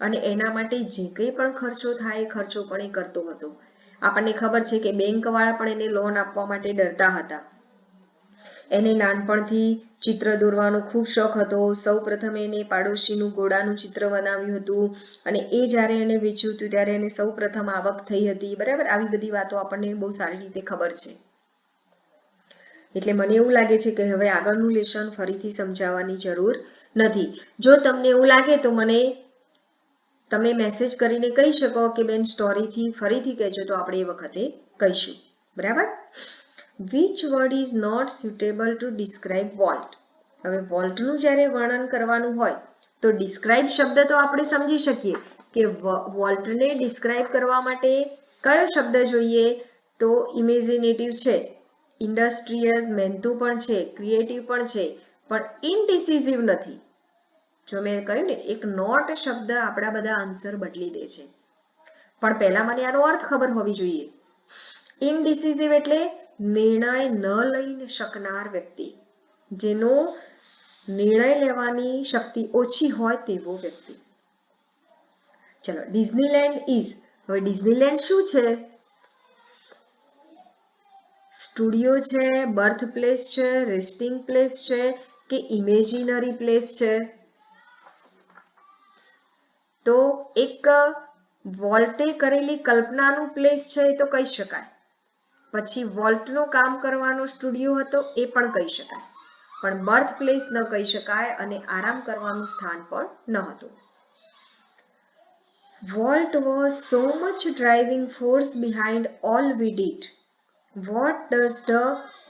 અને એના માટે જે કંઈ પણ ખર્ચો થાય એ ખર્ચો પણ એ કરતો હતો. આપણને ખબર છે કે બેંકવાળા પણ એને લોન આપવા માટે ડરતા હતા. એને નાનપણથી ચિત્ર દોરવાનો ખૂબ શોખ હતો. સૌ પ્રથમ એને પાડોશીનું ઘોડાનું ચિત્ર બનાવ્યું હતું અને એ જ્યારે એને વેચ્યું હતું ત્યારે એને સૌ પ્રથમ આવક થઈ હતી. બરાબર, આવી બધી વાતો આપણને બહુ સારી રીતે ખબર છે. એટલે મને એવું લાગે છે કે હવે આગળનું લેસન ફરીથી સમજાવવાની જરૂર નથી. જો તમને એવું લાગે તો મને તમે મેસેજ કરીને કહી શકો કે બેન સ્ટોરીથી ફરીથી કહેજો, તો આપણે એ વખતે કહીશું. બરાબર. Which word is not suitable to describe Walt? હવે વોલ્ટનું જ્યારે વર્ણન કરવાનું હોય તો ડિસ્ક્રાઇબ શબ્દ તો આપણે સમજી શકીએ કે વોલ્ટને ડિસ્ક્રાઇબ કરવા માટે કયો શબ્દ જોઈએ? તો ઇમેજિનેટિવ છે, ઇન્ડસ્ટ્રીયસ, મહેનતુ પણ છે, ક્રિએટિવ પણ છે, પણ ઇનડિસિઝિવ નથી. જો મેં કહ્યું ને, એક નોટ શબ્દ આપણા બધા આન્સર બદલી દે છે. પણ પહેલા મને આનો અર્થ ખબર હોવી જોઈએ. ઇનડિસિઝિવ એટલે નિર્ણય ન લઈ શકનાર વ્યક્તિ, જેનો નિર્ણય લેવાની શક્તિ ઓછી હોય તેવો વ્યક્તિ. ચલો, ડિઝનીલેન્ડ ઇઝ. હવે ડિઝનીલેન્ડ શું છે? સ્ટુડિયો છે, બર્થ પ્લેસ છે, રેસ્ટિંગ પ્લેસ છે કે ઇમેજિનરી પ્લેસ છે? તો એક વોલ્ટે કરેલી કલ્પનાનું પ્લેસ છે એ તો કહી શકાય. પછી વોલ્ટનું કામ કરવાનો સ્ટુડિયો હતો એ પણ કહી શકાય, પણ બર્થ પ્લેસ ન કહી શકાય અને આરામ કરવાનું સ્થાન પણ ન હતું. Walt was so much driving force behind all we did. What does the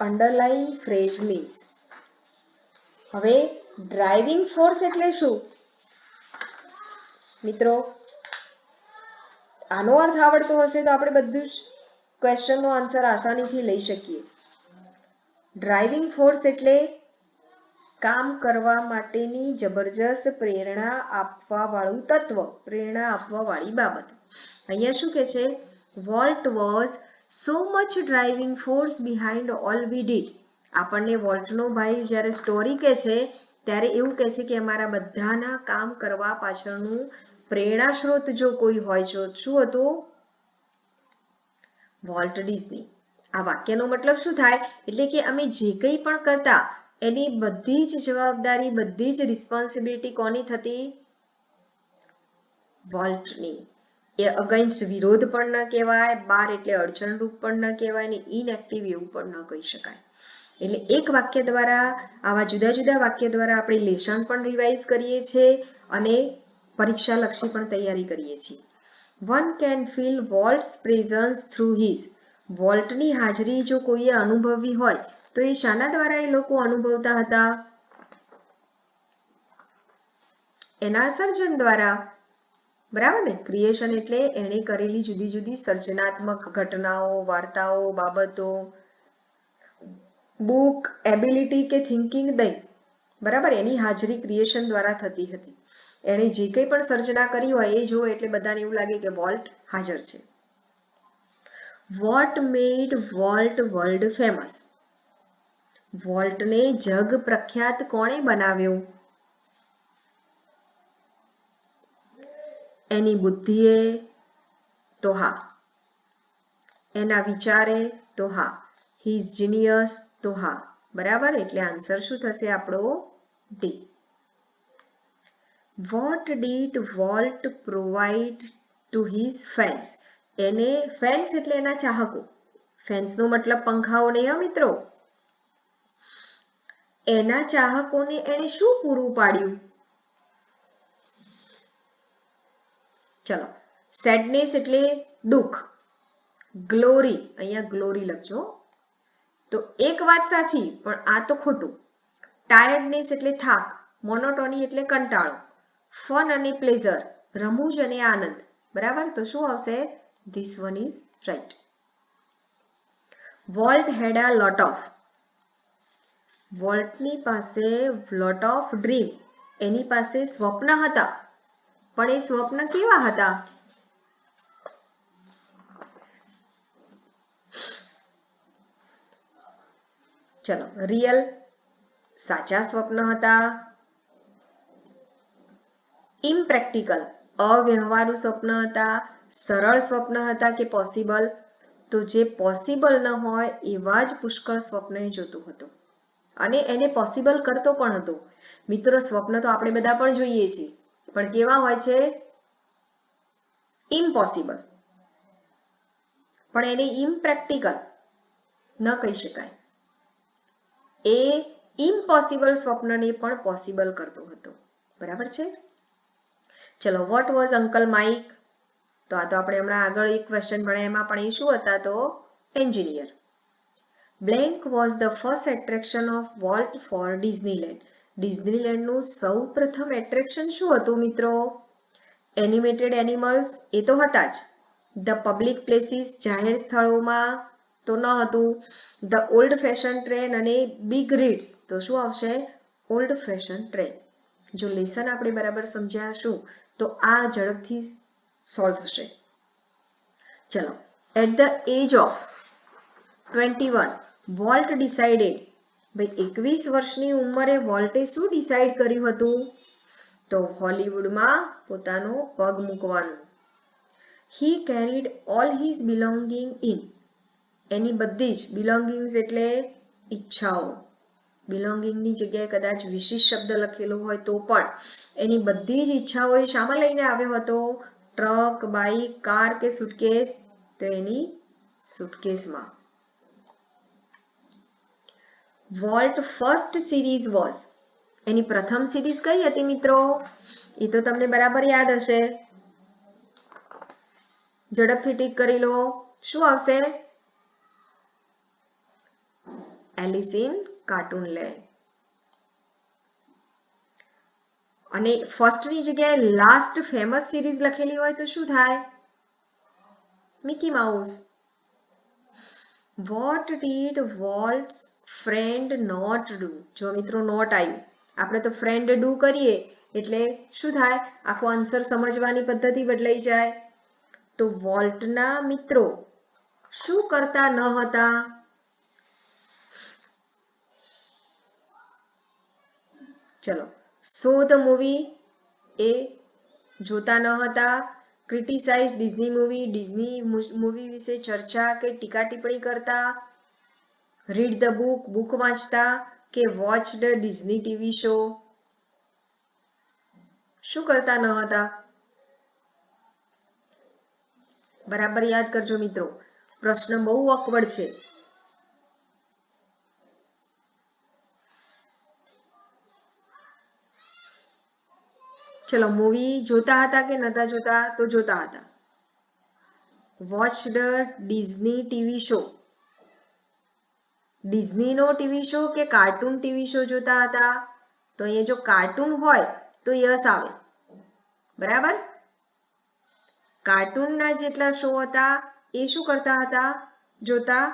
underlying phrase means? હવે ડ્રાઇવિંગ ફોર્સ એટલે શું મિત્રો? આનો અર્થ આવડતો હશે તો આપણે બધું જ ક્વેશ્ચનનો આન્સર આસાનીથી લઈ શકીએ. ડ્રાઇવિંગ ફોર્સ એટલે કામ કરવા માટેની જબરજસ્ત પ્રેરણા આપવા વાળું તત્વ, પ્રેરણા આપવા વાળી બાબત. અહીંયા શું કે છે? Volt was so much driving force behind all we did. આપણને વોલ્ટનો ભાઈ જ્યારે સ્ટોરી કહે છે ત્યારે એવું કહે છે કે અમારા બધાના કામ કરવા પાછળનું પ્રેરણા સ્ત્રોત જો કોઈ હોય તો શું હતું? Walt Disney. આ વાક્યનો મતલબ શું થાય? એટલે કે અમે જે કંઈ પણ કરતા એની બધી જ જવાબદારી, બધી જ રિસ્પોન્સિબિલિટી કોની થતી? વોલ્ટની. એ અગેન્સ્ટ વિરોધ પણ ન કહેવાય, બાર એટલે અડચણરૂપ પણ ન કહેવાય ને ઇનએક્ટિવ એવું પણ ન કહી શકાય. એટલે એક વાક્ય દ્વારા, આવા જુદા જુદા વાક્ય દ્વારા આપણે લેશન પણ રિવાઇઝ કરીએ છીએ અને પરીક્ષાલક્ષી પણ તૈયારી કરીએ છીએ. One can feel Walt's presence through his. વોલ્ટની હાજરી જો કોઈએ અનુભવવી હોય તો એ શાના દ્વારા એ લોકો અનુભવતા હતા? એના સર્જન દ્વારા. બરાબર ને? ક્રિએશન એટલે એણે કરેલી જુદી જુદી સર્જનાત્મક ઘટનાઓ, વાર્તાઓ, બાબતો, બુક, એબિલિટી કે થિંકિંગ દઈ, બરાબર, એની હાજરી ક્રિએશન દ્વારા થતી હતી. એણે જે કંઈ પણ સર્જના કરી હોય એ જો એટલે બધાને એવું લાગે કે વોલ્ટ હાજર છે. વોટ મેડ વોલ્ટ વર્લ્ડ ફેમસ? વોલ્ટને જગ પ્રખ્યાત કોણે બનાવ્યો? એની બુદ્ધિએ તો હા, એના વિચારે તો હા, હિઝ જીનિયસ તો હા. બરાબર, એટલે આન્સર શું થશે આપણો? D. Vote did volt provide to his fans? એને ફેન્સ એટલે એના ચાહકો. ફેન્સનો મતલબ પંખાઓ નહીં હો મિત્રો. એના ચાહકોને એણે શું પૂરું પાડ્યું? ચલો, સેડનેસ એટલે દુઃખ, ગ્લોરી, અહીંયા ગ્લોરી લખજો. તો એક વાત સાચી પણ આ તો ખોટું. ટાયર્ડનેસ એટલે થાક, મોનોટોની એટલે કંટાળો, ફન અને પ્લેઝર, રમૂજ અને આનંદ. બરાબર, તો શું આવશે? This one is right. Walt had a lot of. વોલ્ટની પાસે લોટ ઓફ ડ્રીમ, એની પાસે સ્વપ્ન હતા, પણ એ સ્વપ્ન કેવા હતા? ચલો, રિયલ, સાચા સ્વપ્ન હતા, ઇમ્પ્રેક્ટિકલ, અવ્યવહારુ સ્વપ્ન હતા, સરળ સ્વપ્ન હતા કે પોસિબલ? તો જે પોસિબલ ન હોય એવા જ પુષ્કળ સ્વપ્ન એ જોતું હતું અને એને પોસિબલ કરતો પણ હતો. મિત્રો, સ્વપ્ન તો આપણે બધા પણ જોઈએ છીએ, પણ કેવા હોય છે? ઇમ્પોસિબલ. પણ એને ઇમ્પ્રેક્ટિકલ ન કહી શકાય. એ ઇમ્પોસિબલ સ્વપ્નને પણ પોસિબલ કરતો હતો. બરાબર છે? ચલો, વોટ વોઝ અંકલ માઇક? તો આ તો આપણે હમણાં આગળ એક ક્વેશ્ચન ભણ્યા એમાં પણ એ શું હતા? તો engineer. Blank was the first attraction of Walt for Disneyland. ડિઝનીલેન્ડનું સૌ પ્રથમ એટ્રેક્શન શું હતું મિત્રો? એનિમેટેડ એનિમલ્સ એ તો હતા જ. ધ પબ્લિક પ્લેસીસ, જાહેર સ્થળોમાં તો ન હતું. ધ ઓલ્ડ ફેશન ટ્રેન અને બિગ રીડ્સ, તો શું આવશે? Old fashion train. જો લેસન આપણે બરાબર સમજ્યાશું તો આ ઝડપથી સોલ્વ થશે. ચલો, at the age of 21 Walt decided. ભાઈ 21 વર્ષની ઉંમરે વોલ્ટે શું ડિસાઇડ કર્યું હતું? તો હોલિવૂડમાં પોતાનો પગ મૂકવાનું. He carried all his belonging in. એની બધી જ બિલોંગિંગ્સ એટલે ઈચ્છાઓ, બિલોંગિંગની જગ્યાએ કદાચ વિશિષ્ટ શબ્દ લખેલો હોય તો પણ એની બધી જ ઈચ્છાઓ એ શામાં લઈને આવ્યો હતો? ટ્રક, બાઇક, કાર કે સુટકેસ? તો એની સુટકેસમાં. વોલ્ટ ફર્સ્ટ સિરીઝ વોઝ, એની પ્રથમ સિરીઝ કઈ હતી મિત્રો? એ તો તમને બરાબર યાદ હશે. ઝડપથી ટીક કરી લો. શું આવશે? Alice in Cartoonland. અને ફર્સ્ટની જગ્યાએ લાસ્ટ ફેમસ સિરીઝ લખેલી હોય તો શું થાય? Mickey Mouse. What did Walt's friend not do? જો મિત્રો નોટ આવ્યું, આપણે તો ફ્રેન્ડ ડુ કરીએ એટલે શું થાય? આખો આન્સર સમજવાની પદ્ધતિ બદલાઈ જાય. તો વોલ્ટના મિત્રો શું કરતા ન હતા? ચલો, સો ધ મૂવી એ જોતા ન હતા. Criticise Disney movie, Disney movie વિશે ચર્ચા કે ટીકા ટિપ્પણી કરતા. રીડ ધ બુક, બુક વાંચતા કે watch the Disney TV show? શું કરતા ન હતા? બરાબર યાદ કરજો મિત્રો, પ્રશ્ન બહુ ઓકવર્ડ છે. ચલો, મૂવી જોતા હતા કે નતા જોતા? તો જોતા હતા. Watch the Disney TV show, ડિઝનીનો ટીવી શો કે કાર્ટૂન ટીવી શો જોતા હતા? તો અહીંયા જો કાર્ટૂન હોય તો યસ આવે. બરાબર? કાર્ટૂનના જેટલા શો હતા એ શું કરતા હતા? જોતા.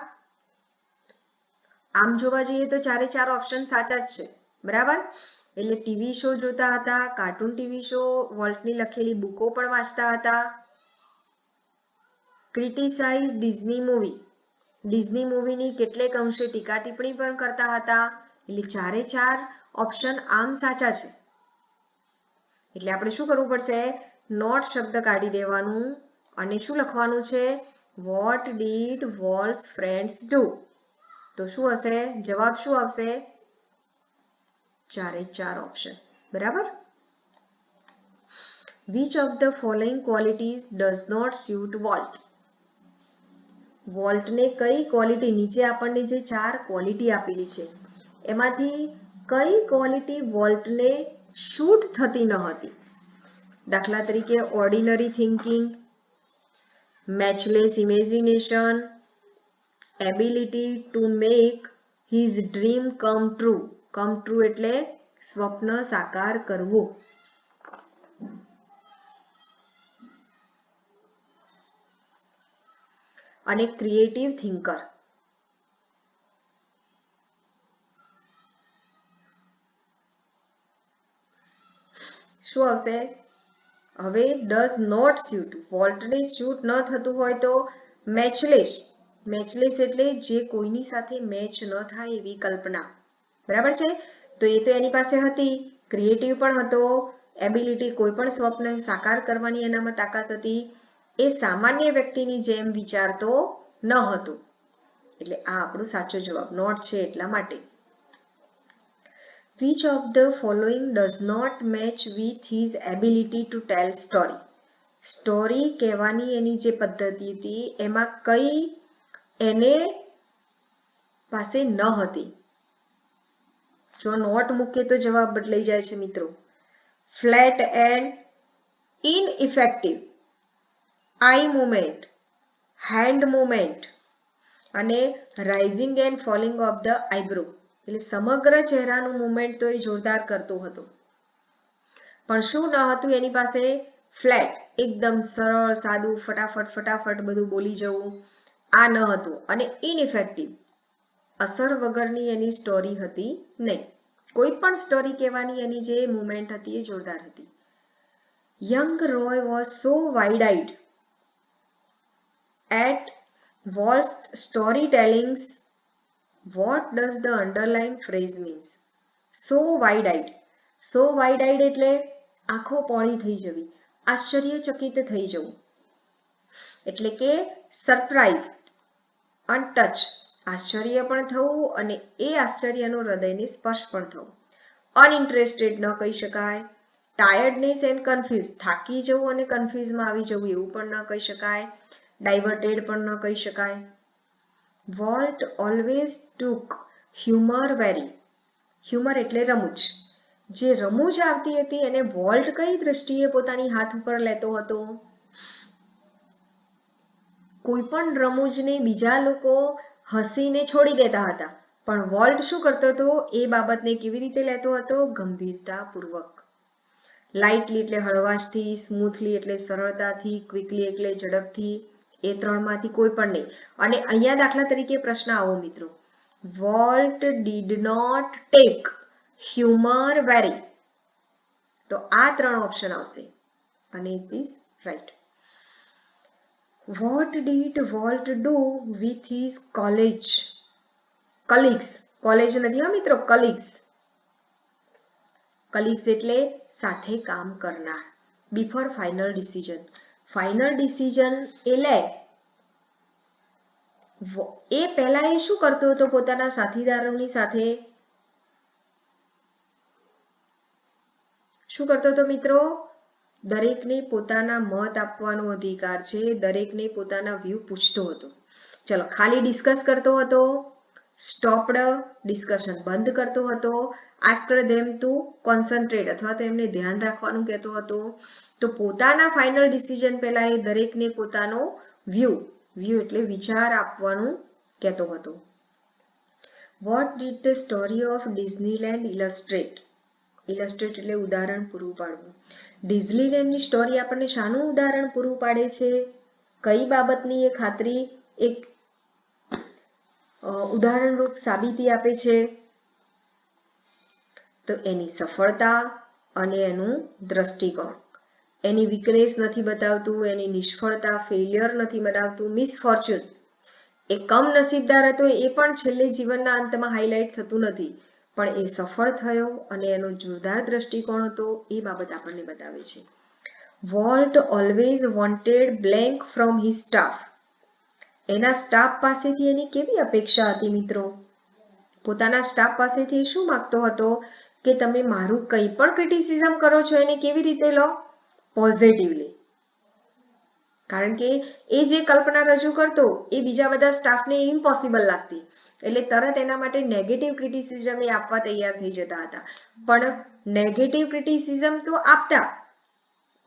આમ જોવા જઈએ તો ચારે ચાર ઓપ્શન સાચા જ છે. બરાબર? એટલે ટીવી શો જોતા હતા, કાર્ટૂન ટીવી શો, વોલ્ટની લખેલી બુકો પણ વાંચતા હતા. ક્રિટિસાઇઝ ડિઝની મૂવી, ડિઝની મૂવીની કેટલેક અંશે ટીકા ટિપ્પણી પણ કરતા હતા. એટલે ચારે ચાર ઓપ્શન આમ સાચા છે. એટલે આપણે શું કરવું પડશે? નોટ શબ્દ કાઢી દેવાનું અને શું લખવાનું છે? What did Walt's friends do? તો શું હશે? જવાબ શું આવશે? ચારે ચાર ઓપ્શન. બરાબર? Which of the following qualities does not suit Walt? વોલ્ટને કઈ ક્વોલિટી, નીચે આપણને જે ચાર ક્વોલિટી આપેલી છે એમાંથી કઈ ક્વોલિટી વોલ્ટને શૂટ થતી ન હતી? દાખલા તરીકે ordinary thinking, matchless imagination, ability to make his dream come true. Come true એટલે સ્વપ્ન સાકાર કરવું. અને ક્રિએટિવ થિંકર. શું આવશે? હવે ડઝ નોટ સ્યુટ, વોલ્ટને સ્યુટ ન થતું હોય તો મેચલેસ. મેચલેસ એટલે જે કોઈની સાથે મેચ ન થાય એવી કલ્પના. બરાબર છે? તો એ તો એની પાસે હતી. ક્રિએટિવ પણ હતો. એબિલિટી, કોઈ પણ સ્વપ્ન સાકાર કરવાની એનામાં તાકાત હતી. એ સામાન્ય વ્યક્તિની જેમ વિચારતો ન હતો. એટલે આ આપણો સાચો જવાબ નોટ છે એટલા માટે. Which of the following does not match with his ability to tell story? Story કહેવાની એની જે પદ્ધતિ હતી એમાં કઈ એને પાસે ન હતી? જો નોટ મૂકીએ તો જવાબ બદલાઈ જાય છે મિત્રો. Flat and ineffective eye movement, hand movement અને rising and falling of the eyebrow. એટલે સમગ્ર ચહેરાનું મુવમેન્ટ તો એ જોરદાર કરતો હતો, પણ શું ન હતું એની પાસે? ફ્લેટ, એકદમ સરળ સાદું ફટાફટ બધું બોલી જવું, આ ન હતું. અને ઇનઇફેક્ટિવ, અસર વગરની એની સ્ટોરી હતી નહીં. કોઈ પણ સ્ટોરી કહેવાની એની જે મુવમેન્ટ હતી એ જોરદાર હતી. Young Roy was so wide eyed at Walt's storytellings. What does the underlined phrase means? So wide-eyed. So wide-eyed એટલે આંખો પોળી થઈ જવી, આશ્ચર્યચકિત થઈ જવું. એટલે કે સરપ્રાઇઝ. અનટચ આશ્ચર્ય પણ થવું અને એ આશ્ચર્યનો હૃદયને સ્પર્શ પણ થવું. અનઇન્ટરેસ્ટેડ ન કહી શકાય. ટાયર્ડનેસ એન્ડ કન્ફ્યુઝ થાકી જવું અને કન્ફ્યુઝમાં આવી જવું એવું પણ ન કહી શકાય. ડાયવર્ટેડ પણ ન કહી શકાય. વોલ્ટ ઓલવેઝ ટુક હ્યુમર વેરી. હ્યુમર એટલે રમૂજ. જે રમૂજ આવતી હતી એને વોલ્ટ કઈ દ્રષ્ટિએ પોતાની હાથ ઉપર લેતો હતો? કોઈ પણ રમૂજને બીજા લોકો હસીને છોડી દેતા હતા, પણ વોલ્ટ શું કરતો હતો? એ બાબતને કેવી રીતે લેતો હતો? ગંભીરતાપૂર્વક. લાઇટલી એટલે હળવાશથી, સ્મૂથલી એટલે સરળતાથી, ક્વિકલી એટલે ઝડપથી. એ ત્રણમાંથી કોઈ પણ નહીં. અને અહીંયા દાખલા તરીકે પ્રશ્ન આવો મિત્રો, Walt did not take humour very. તો આ ત્રણ ઓપ્શન આવશે અને it is right. What did Walt do with his colleagues. College નથી મિત્રો, કલીગ્સ. કલીગ્સ એટલે સાથે કામ કરનાર. Before final decision. Final decision એ લે એ પહેલા એ શું કરતો હતો પોતાના સાથીદારોની સાથે? શું કરતો હતો મિત્રો? દરેકને પોતાના મત આપવાનો અધિકાર છે, દરેકને પોતાના વ્યૂ પૂછતો હતો. ચલો, ખાલી ડિસ્કસ કરતો હતો, સ્ટોપ્ડ ડિસ્કશન બંધ કરતો હતો, આસ્ક્ડ ધેમ ટુ કોન્સન્ટ્રેટ અથવા તો એમને ધ્યાન રાખવાનું કહેતો હતો. તો પોતાના ફાઇનલ ડિસિઝન પહેલા એ દરેકને પોતાનો વ્યૂ એટલે વિચાર આપવાનું કહેતો હતો. What did the story of Disneyland illustrate. Illustrate એટલે ઉદાહરણ પૂરું પાડવું. ડિઝનીલેન્ડની સ્ટોરી આપણને શાનું ઉદાહરણ પૂરું પાડે છે? કઈ બાબતની એ ખાતરી એક ઉદાહરણરૂપ સાબિતી આપે છે? તો એની સફળતા અને એનું દ્રષ્ટિકોણ. એની વીકનેસ નથી બતાવતું, એની નિષ્ફળતા ફેલિયર નથી બનાવતું, મિસફોર્ચ્યુન એ કમ નસીબદાર હતો એ પણ છેલ્લે જીવનના અંતમાં હાઇલાઇટ થતું નથી, પણ એ સફળ થયો અને એનો જોરદાર દ્રષ્ટિકોણ હતો એ બાબત આપણને બતાવે છે. Volt always wanted blank from his staff. એના સ્ટાફ પાસેથી એની કેવી અપેક્ષા હતી મિત્રો? પોતાના સ્ટાફ પાસેથી શું માંગતો હતો? કે તમે મારું કંઈ પણ ક્રિટિસિઝમ કરો છો એને કેવી રીતે લો? પોઝિટિવલી. કારણ કે એ જે કલ્પના રજૂ કરતો એ બીજા બધા સ્ટાફને ઇમ્પોસિબલ લાગતી, એટલે તરત એના માટે નેગેટિવ ક્રિટિસિઝમ એ આપવા તૈયાર થઈ જતા હતા. પણ નેગેટિવ ક્રિટિસિઝમ તો આપતા,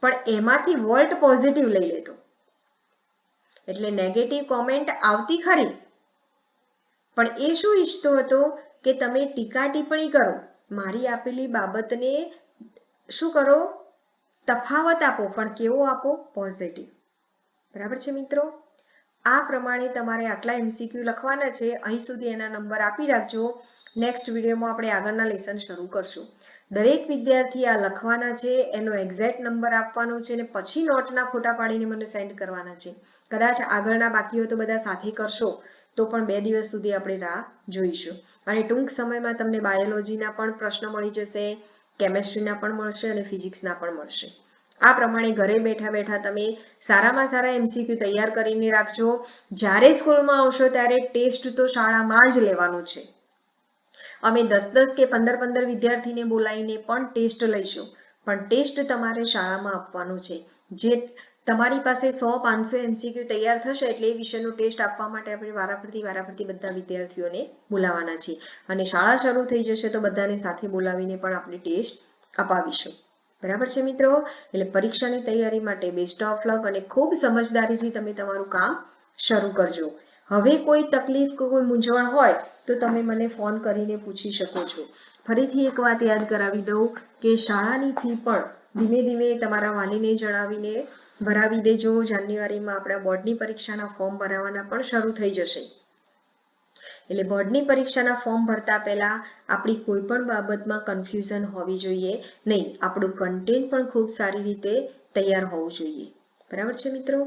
પણ એમાંથી વોલ્ટ પોઝિટિવ લઈ લેતો. એટલે નેગેટિવ કોમેન્ટ આવતી ખરી, પણ એ શું ઈચ્છતો હતો? કે તમે ટીકા ટિપ્પણી કરો, મારી આપેલી બાબતને શું કરો? તફાવત આપો, પણ કેવો આપો? પોઝિટિવ. બરાબર છે મિત્રો? આ પ્રમાણે તમારે આટલા MCQ લખવાના છે. અહીં સુધી એના નંબર આપી રાખજો. નેક્સ્ટ વિડીયોમાં આપણે આગળના લેસન શરૂ કરશું. દરેક વિદ્યાર્થી આ લખવાના છે, એનો એક્ઝેક્ટ નંબર આપવાનો છે અને પછી નોટના ફોટા પાડીને મને સેન્ડ કરવાના છે. કદાચ આગળના બાકી હોય તો બધા સાથે કરશો તો પણ 2 દિવસ સુધી આપણે રાહ જોઈશું. અને ટૂંક સમયમાં તમને બાયોલોજીના પણ પ્રશ્ન મળી જશે, કેમેસ્ટ્રીના પણ મળશે અને ફિઝિક્સના પણ મળશે. આ પ્રમાણે ઘરે બેઠા બેઠા તમે સારામાં સારા MCQ તૈયાર કરીને રાખજો. જ્યારે સ્કૂલમાં આવશો ત્યારે ટેસ્ટ તો શાળામાં જ લેવાનું છે. અમે 10-10 કે 15-15 વિદ્યાર્થીને બોલાવીને પણ ટેસ્ટ લઈશું, પણ ટેસ્ટ તમારે શાળામાં આપવાનું છે. જે તમારી પાસે 100-500 MCQ તૈયાર થશે એટલે એ વિષયનો ટેસ્ટ આપવા માટે આપણે વારાફરતી બધા વિદ્યાર્થીઓને બોલાવવાના છે. અને શાળા શરૂ થઈ જશે તો બધાને સાથે બોલાવીને પણ આપણે ટેસ્ટ અપાવીશું. બરાબર છે મિત્રો? એટલે પરીક્ષાની તૈયારી માટે બેસ્ટ ઓફ લક અને ખૂબ સમજદારીથી તમે તમારું કામ શરૂ કરજો. હવે કોઈ તકલીફ કે કોઈ મૂંઝવણ હોય તો તમે મને ફોન કરીને પૂછી શકો છો. ફરીથી એક વાત યાદ કરાવી દઉં કે શાળાની ફી પણ ધીમે ધીમે તમારા વાલીને જણાવીને ભરાવી દેજો. જાન્યુઆરીમાં આપણા બોર્ડની પરીક્ષાના ફોર્મ ભરાવાના પણ શરૂ થઈ જશે. એટલે બોર્ડની પરીક્ષાના ફોર્મ ભરતા પહેલા આપણી કોઈ પણ બાબતમાં કન્ફ્યુઝન હોવી જોઈએ નહીં. આપણું કન્ટેન્ટ પણ ખૂબ સારી રીતે તૈયાર હોવું જોઈએ. બરાબર છે મિત્રો?